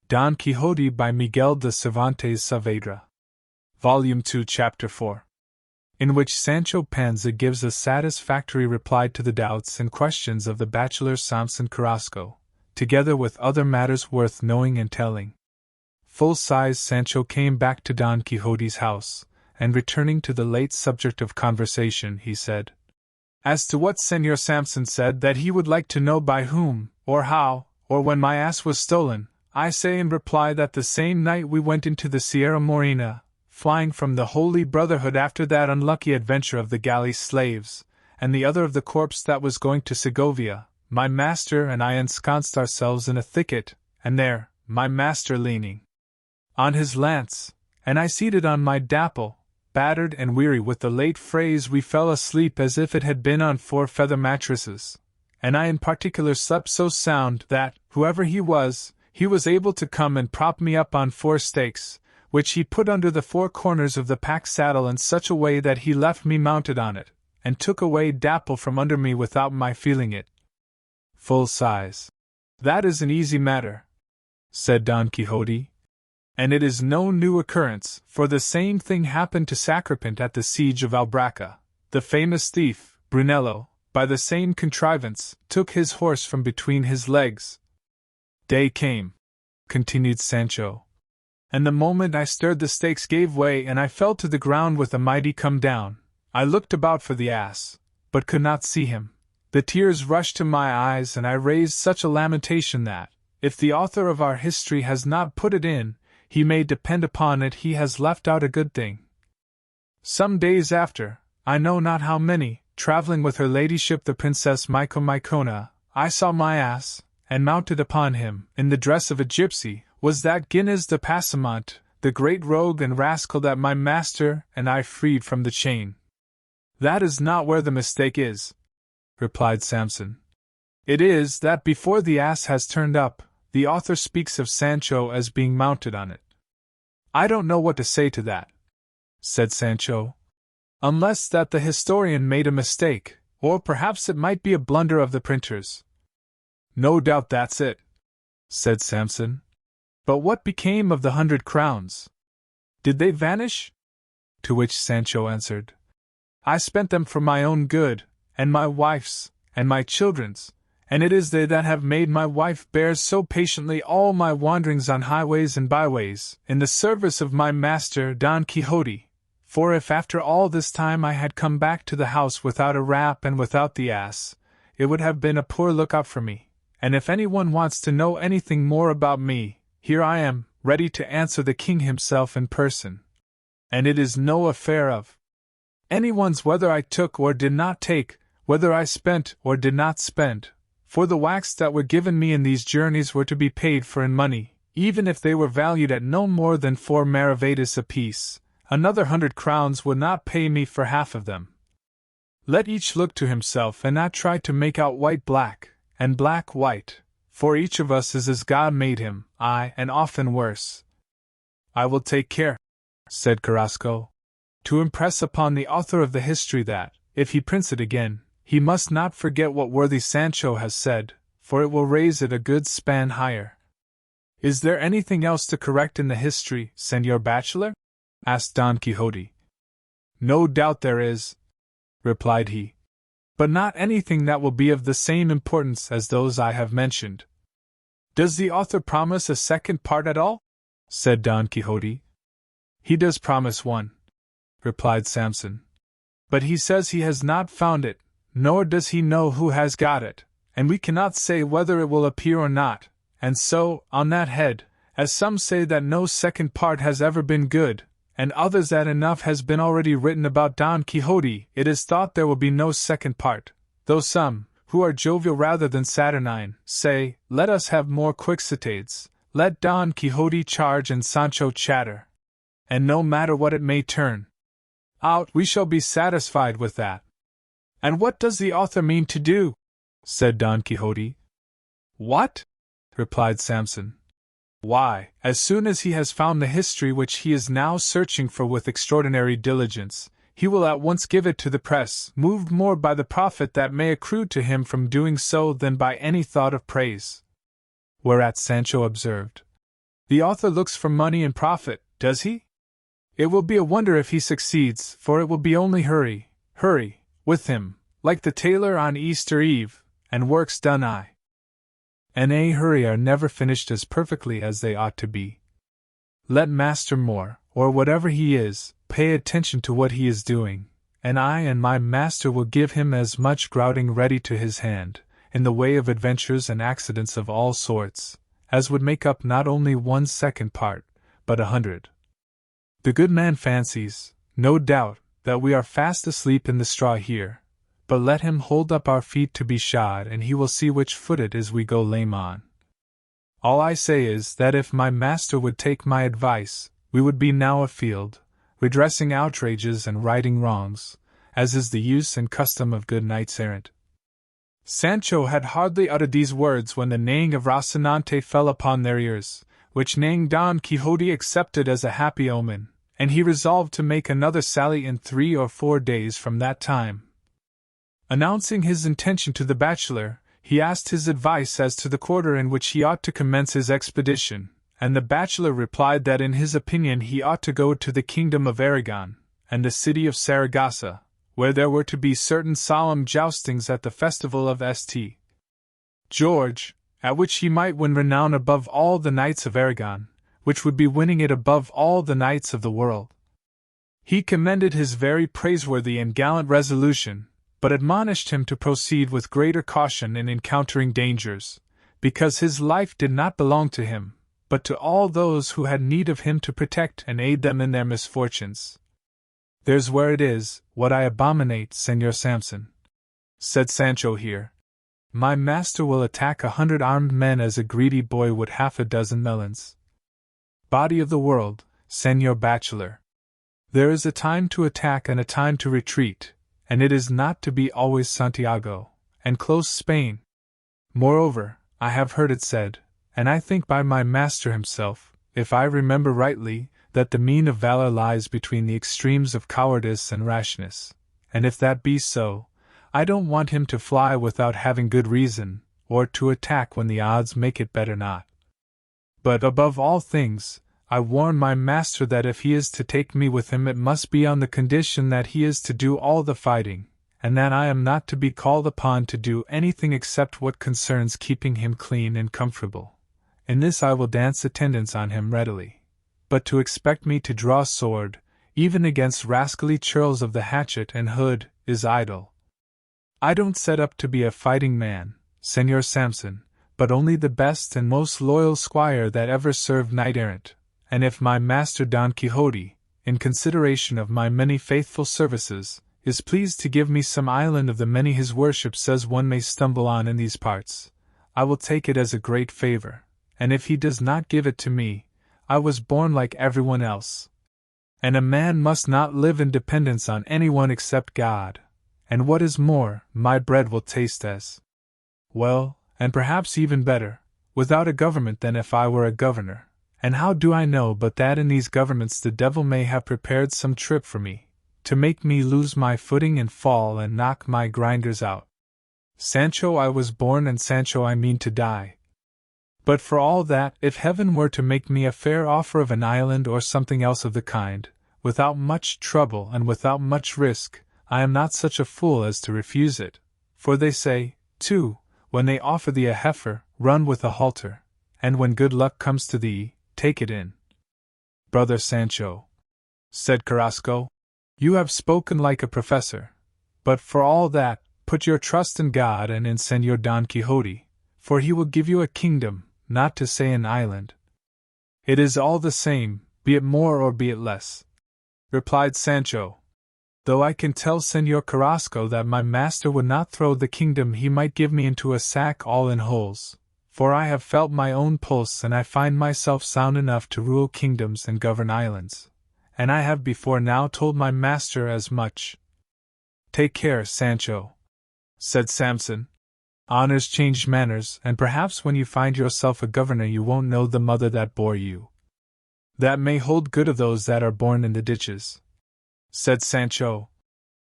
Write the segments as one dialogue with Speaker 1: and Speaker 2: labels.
Speaker 1: Don Quixote by Miguel de Cervantes Saavedra. Volume 2, Chapter 4. In which Sancho Panza gives a satisfactory reply to the doubts and questions of the bachelor Samson Carrasco, together with other matters worth knowing and telling. Full-size Sancho came back to Don Quixote's house, and returning to the late subject of conversation, he said, "As to what Señor Samson said that he would like to know by whom, or how, or when my ass was stolen, I say in reply that the same night we went into the Sierra Morena, flying from the Holy Brotherhood after that unlucky adventure of the galley slaves, and the other of the corpse that was going to Segovia, my master and I ensconced ourselves in a thicket, and there, my master leaning on his lance, and I seated on my dapple, battered and weary with the late frays, we fell asleep as if it had been on 4 feather mattresses, and I in particular slept so sound that, whoever he was able to come and prop me up on 4 stakes, which he put under the 4 corners of the pack saddle in such a way that he left me mounted on it, and took away dapple from under me without my feeling it." Full size. "That is an easy matter," said Don Quixote, "and it is no new occurrence, for the same thing happened to Sacripant at the siege of Albraca. The famous thief, Brunello, by the same contrivance, took his horse from between his legs. Day came," continued Sancho, "and the moment I stirred the stakes gave way and I fell to the ground with a mighty come down. I looked about for the ass, but could not see him. The tears rushed to my eyes and I raised such a lamentation that, if the author of our history has not put it in, he may depend upon it he has left out a good thing. Some days after, I know not how many, travelling with her ladyship the Princess Micomicona, I saw my ass, and mounted upon him, in the dress of a gypsy, was that Guinness de Passamont, the great rogue and rascal that my master and I freed from the chain." "That is not where the mistake is," replied Samson. "It is that before the ass has turned up, the author speaks of Sancho as being mounted on it." "I don't know what to say to that," said Sancho, "unless that the historian made a mistake, or perhaps it might be a blunder of the printers." "No doubt that's it," said Samson. "But what became of the 100 crowns? Did they vanish?" To which Sancho answered, "I spent them for my own good, and my wife's, and my children's, and it is they that have made my wife bear so patiently all my wanderings on highways and byways, in the service of my master Don Quixote. For if after all this time I had come back to the house without a wrap and without the ass, it would have been a poor lookout for me. And if anyone wants to know anything more about me, here I am, ready to answer the king himself in person. And it is no affair of anyone's whether I took or did not take, whether I spent or did not spend, for the whacks that were given me in these journeys were to be paid for in money, even if they were valued at no more than 4 maravedis apiece. Another 100 crowns would not pay me for half of them. Let each look to himself and not try to make out white black, and black white, for each of us is as God made him, aye, and often worse." "I will take care," said Carrasco, "to impress upon the author of the history that, if he prints it again, he must not forget what worthy Sancho has said, for it will raise it a good span higher." "Is there anything else to correct in the history, Señor Bachelor?" asked Don Quixote. "No doubt there is," replied he, "but not anything that will be of the same importance as those I have mentioned." "Does the author promise a second part at all?" said Don Quixote. "He does promise one," replied Samson. "But he says he has not found it, nor does he know who has got it, and we cannot say whether it will appear or not, and so, on that head, as some say that no second part has ever been good, and others that enough has been already written about Don Quixote, it is thought there will be no second part, though some, who are jovial rather than saturnine, say, let us have more Quixotes, let Don Quixote charge and Sancho chatter. And no matter what it may turn out, we shall be satisfied with that." "And what does the author mean to do?" said Don Quixote. "What?" replied Samson. "Why, as soon as he has found the history which he is now searching for with extraordinary diligence, he will at once give it to the press, moved more by the profit that may accrue to him from doing so than by any thought of praise." Whereat Sancho observed, The author looks for money and profit, does he? It will be a wonder if he succeeds, for it will be only hurry, with him, like the tailor on Easter Eve, and work's done hurry are never finished as perfectly as they ought to be. Let Master Moore, or whatever he is, pay attention to what he is doing, and I and my master will give him as much grouting ready to his hand, in the way of adventures and accidents of all sorts, as would make up not only 1/2 part, but 100. The good man fancies, no doubt, that we are fast asleep in the straw here, but let him hold up our feet to be shod and he will see which foot it is we go lame on. All I say is that if my master would take my advice, we would be now afield, redressing outrages and righting wrongs, as is the use and custom of good knights errant. Sancho had hardly uttered these words when the neighing of Rocinante fell upon their ears, which neighing Don Quixote accepted as a happy omen, and he resolved to make another sally in 3 or 4 days from that time. Announcing his intention to the bachelor, he asked his advice as to the quarter in which he ought to commence his expedition, and the bachelor replied that in his opinion he ought to go to the kingdom of Aragon, and the city of Saragossa, where there were to be certain solemn joustings at the festival of St. George, at which he might win renown above all the knights of Aragon, which would be winning it above all the knights of the world. He commended his very praiseworthy and gallant resolution, but admonished him to proceed with greater caution in encountering dangers, because his life did not belong to him, but to all those who had need of him to protect and aid them in their misfortunes. "There's where it is, what I abominate, Señor Samson," said Sancho here. "My master will attack 100 armed men as a greedy boy would 6 melons. Body of the world, Señor Bachelor. There is a time to attack and a time to retreat, and it is not to be always Santiago, and close Spain. Moreover, I have heard it said, and I think by my master himself, if I remember rightly, that the mean of valor lies between the extremes of cowardice and rashness, and if that be so, I don't want him to fly without having good reason, or to attack when the odds make it better not. But above all things, I warn my master that if he is to take me with him it must be on the condition that he is to do all the fighting, and that I am not to be called upon to do anything except what concerns keeping him clean and comfortable. In this I will dance attendance on him readily. But to expect me to draw sword, even against rascally churls of the hatchet and hood, is idle. I don't set up to be a fighting man, Señor Samson, but only the best and most loyal squire that ever served knight-errant, and if my master Don Quixote, in consideration of my many faithful services, is pleased to give me some island of the many his worship says one may stumble on in these parts, I will take it as a great favor, and if he does not give it to me, I was born like everyone else. And a man must not live in dependence on anyone except God, and what is more, my bread will taste as well, and perhaps even better, without a government than if I were a governor. And how do I know but that in these governments the devil may have prepared some trip for me, to make me lose my footing and fall and knock my grinders out? Sancho I was born and Sancho I mean to die. But for all that, if heaven were to make me a fair offer of an island or something else of the kind, without much trouble and without much risk, I am not such a fool as to refuse it, for they say, too, when they offer thee a heifer, run with a halter, and when good luck comes to thee, take it in. Brother Sancho, said Carrasco, you have spoken like a professor, but for all that, put your trust in God and in Señor Don Quixote, for he will give you a kingdom, not to say an island. It is all the same, be it more or be it less, replied Sancho, though I can tell Señor Carrasco that my master would not throw the kingdom he might give me into a sack all in holes, for I have felt my own pulse and I find myself sound enough to rule kingdoms and govern islands, and I have before now told my master as much. Take care, Sancho, said Samson. Honors change manners, and perhaps when you find yourself a governor you won't know the mother that bore you. That may hold good of those that are born in the ditches, said Sancho,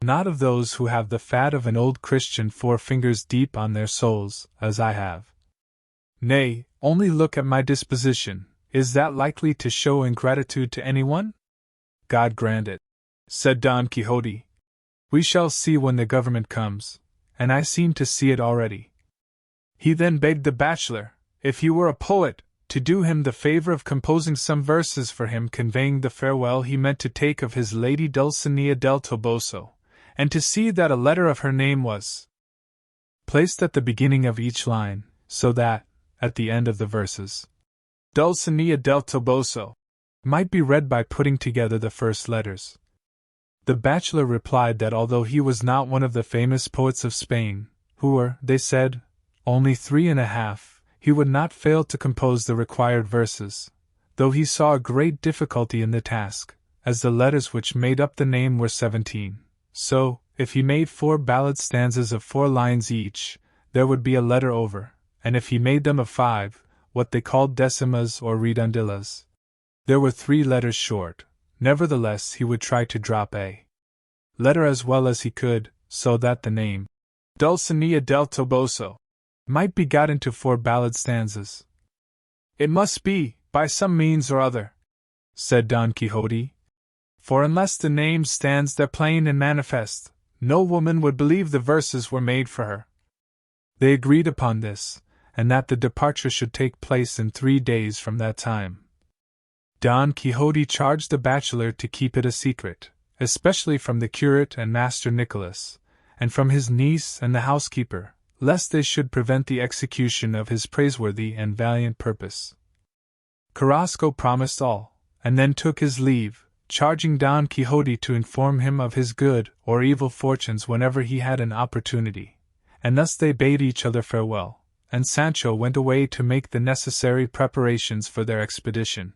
Speaker 1: not of those who have the fat of an old Christian 4 fingers deep on their souls, as I have. Nay, only look at my disposition, Is that likely to show ingratitude to anyone? God grant it, said Don Quixote. We shall see when the government comes, and I seem to see it already. He then begged the bachelor, if he were a poet, to do him the favor of composing some verses for him conveying the farewell he meant to take of his lady Dulcinea del Toboso, and to see that a letter of her name was placed at the beginning of each line, so that, at the end of the verses, Dulcinea del Toboso might be read by putting together the first letters. The bachelor replied that although he was not one of the famous poets of Spain, who were, they said, only 3.5, he would not fail to compose the required verses, though he saw a great difficulty in the task, as the letters which made up the name were 17. So, if he made 4 ballad stanzas of 4 lines each, there would be a letter over, and if he made them of 5, what they called decimas or redondillas, there were 3 letters short. Nevertheless, he would try to drop a letter as well as he could, so that the name Dulcinea del Toboso might be got into 4 ballad stanzas. It must be, by some means or other, said Don Quixote, for unless the name stands there plain and manifest, no woman would believe the verses were made for her. They agreed upon this, and that the departure should take place in 3 days from that time. Don Quixote charged the bachelor to keep it a secret, especially from the curate and Master Nicholas, and from his niece and the housekeeper, lest they should prevent the execution of his praiseworthy and valiant purpose. Carrasco promised all, and then took his leave, charging Don Quixote to inform him of his good or evil fortunes whenever he had an opportunity, and thus they bade each other farewell, and Sancho went away to make the necessary preparations for their expedition.